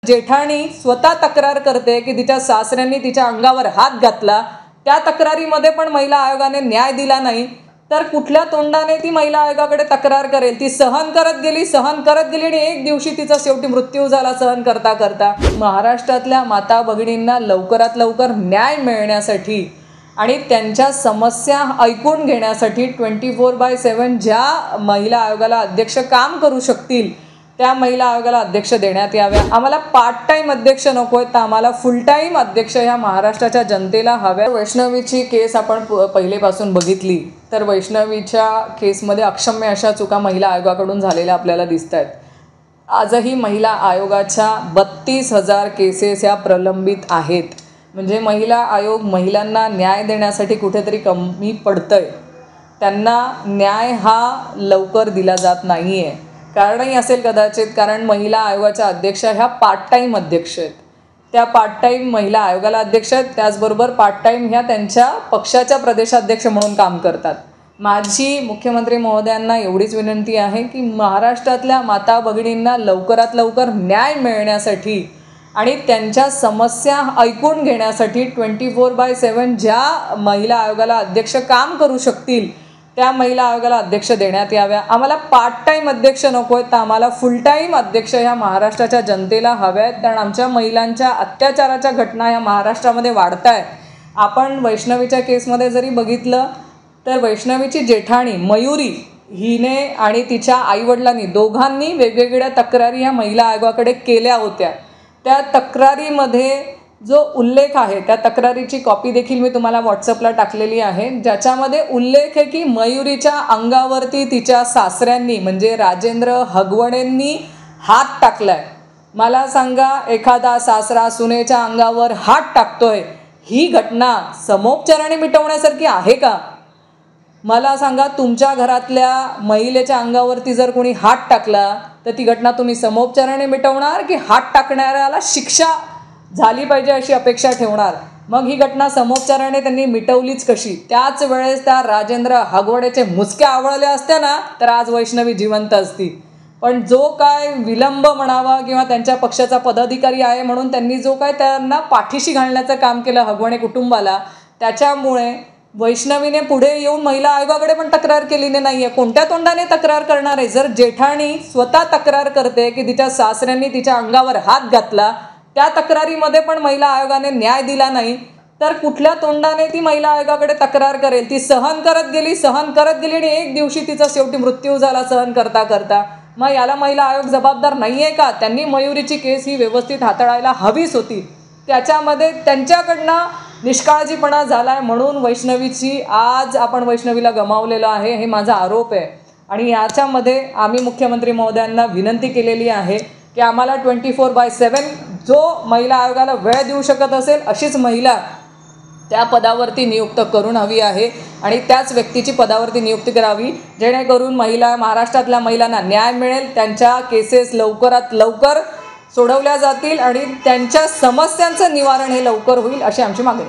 जेठाणी स्वतः तक्रार करते की तिच्या सासऱ्यांनी तिच्या अंगावर हात घातला, त्या तक्रारीमध्ये पण महिला आयोगाने न्याय दिला नाही, तर कुठल्या तोंडाने ती महिला आयोगाकडे तक्रार करेल? ती सहन करत गेली आणि एक दिवशी तिचा शेवटी मृत्यू झाला सहन करता करता. महाराष्ट्रातल्या माता भगिनींना लवकरात लवकर न्याय मिळण्यासाठी आणि त्यांच्या समस्या ऐकून घेण्यासाठी 24/7 ज्या महिला आयोगाला अध्यक्ष काम करू शकतील त्या महिला आयोगाला अध्यक्ष देण्यात याव्या. आम्हाला पार्ट टाईम अध्यक्ष नको आहेत, तर आम्हाला फुल टाईम अध्यक्ष ह्या महाराष्ट्राच्या जनतेला हव्या. वैष्णवीची केस आपण पहिलेपासून बघितली तर वैष्णवीच्या केसमध्ये अक्षम्य अशा चुका महिला आयोगाकडून झालेल्या आपल्याला दिसत आहेत. आजही महिला आयोगाच्या 32,000 केसेस ह्या प्रलंबित आहेत. म्हणजे महिला आयोग महिलांना न्याय देण्यासाठी कुठेतरी कमी पडतंय. त्यांना न्याय हा लवकर दिला जात नाही आहे. कारणही असेल कदाचित कारण महिला आयोगाच्या अध्यक्षा ह्या पार्ट टाईम अध्यक्ष आहेत. त्या पार्ट टाईम महिला आयोगाला अध्यक्ष आहेत, त्याचबरोबर पार्ट टाईम ह्या त्यांच्या पक्षाच्या प्रदेशाध्यक्ष म्हणून काम करतात. माझी मुख्यमंत्री महोदयांना एवढीच विनंती आहे की महाराष्ट्रातल्या माता भगिनींना लवकरात लवकर न्याय मिळण्यासाठी आणि त्यांच्या समस्या ऐकून घेण्यासाठी 24/7 ज्या महिला आयोगाला अध्यक्ष काम करू शकतील त्या महिला आयोगाला अध्यक्ष देण्यात याव्या. आम्हाला पार्ट टाईम अध्यक्ष नको आहेत, तर आम्हाला फुल टाईम अध्यक्ष ह्या महाराष्ट्राच्या जनतेला हव्या आहेत. कारण आमच्या महिलांच्या अत्याचाराच्या घटना ह्या महाराष्ट्रामध्ये वाढत आहे. आपण वैष्णवीच्या केसमध्ये जरी बघितलं तर वैष्णवीची जेठाणी मयुरी हिने आणि तिच्या आईवडिलांनी दोघांनी वेगवेगळ्या तक्रारी ह्या महिला आयोगाकडे केल्या होत्या. त्या तक्रारीमध्ये जो उल्लेख आहे त्या तक्रारीची कॉपी देखील मी तुम्हाला व्हॉट्सअपला टाकलेली आहे, ज्याच्यामध्ये उल्लेख आहे की मयुरीच्या अंगावरती तिच्या सासऱ्यांनी म्हणजे राजेंद्र हगवणेंनी हात टाकलाय. मला सांगा, एखादा सासरा सुनेच्या अंगावर हात टाकतोय ही घटना समोपचाराने मिटवण्यासारखी आहे का? मला सांगा, तुमच्या घरातल्या महिलेच्या अंगावरती जर कोणी हात टाकला तर ती घटना तुम्ही समोपचाराने मिटवणार की हात टाकणाऱ्याला शिक्षा झाली पाहिजे अशी अपेक्षा ठेवणार? मग ही घटना समोपचाराने त्यांनी मिटवलीच कशी? त्याच वेळेस त्या राजेंद्र हगवडेचे मुसक्या आवळल्या असत्या ना तर आज वैष्णवी जिवंत असती. पण जो काय विलंब म्हणावा किंवा त्यांच्या पक्षाचा पदाधिकारी आहे म्हणून त्यांनी जो काय त्यांना पाठीशी घालण्याचं काम केलं हगवणे कुटुंबाला, त्याच्यामुळे वैष्णवीने पुढे येऊन महिला आयोगाकडे पण तक्रार केलेली नाही आहे. कोणत्या तोंडाने तक्रार करणार आहे? जर जेठाणी स्वतः तक्रार करते की तिच्या सासऱ्यांनी तिच्या अंगावर हात घातला, त्या तक्रारीमध्ये पण महिला आयोगाने न्याय दिला नाही, तर कुठल्या तोंडाने ती महिला आयोगाकडे तक्रार करेल? ती सहन करत गेली आणि एक दिवशी तिचा शेवटी मृत्यू झाला सहन करता करता. मग याला महिला आयोग जबाबदार नाही आहे का? त्यांनी मयुरीची केस ही व्यवस्थित हाताळायला हवीच होती. त्याच्यामध्ये त्यांच्याकडनं निष्काळजीपणा झाला आहे म्हणून वैष्णवीची आज आपण वैष्णवीला गमावलेलं आहे, हे माझा आरोप आहे. आणि याच्यामध्ये आम्ही मुख्यमंत्री महोदयांना विनंती केलेली आहे की आम्हाला 24/7 जो महिला आयोगाला वेळ देऊ शकत असेल अशीच महिला त्या पदावरती नियुक्त करून हवी आहे आणि त्याच व्यक्तीची पदावरती नियुक्ती करावी, जेणेकरून महाराष्ट्रातल्या महिलांना न्याय मिळेल, त्यांच्या केसेस लवकरात लवकर सोडवल्या जातील आणि त्यांच्या समस्यांचं निवारण हे लवकर होईल अशी आमची मागणी.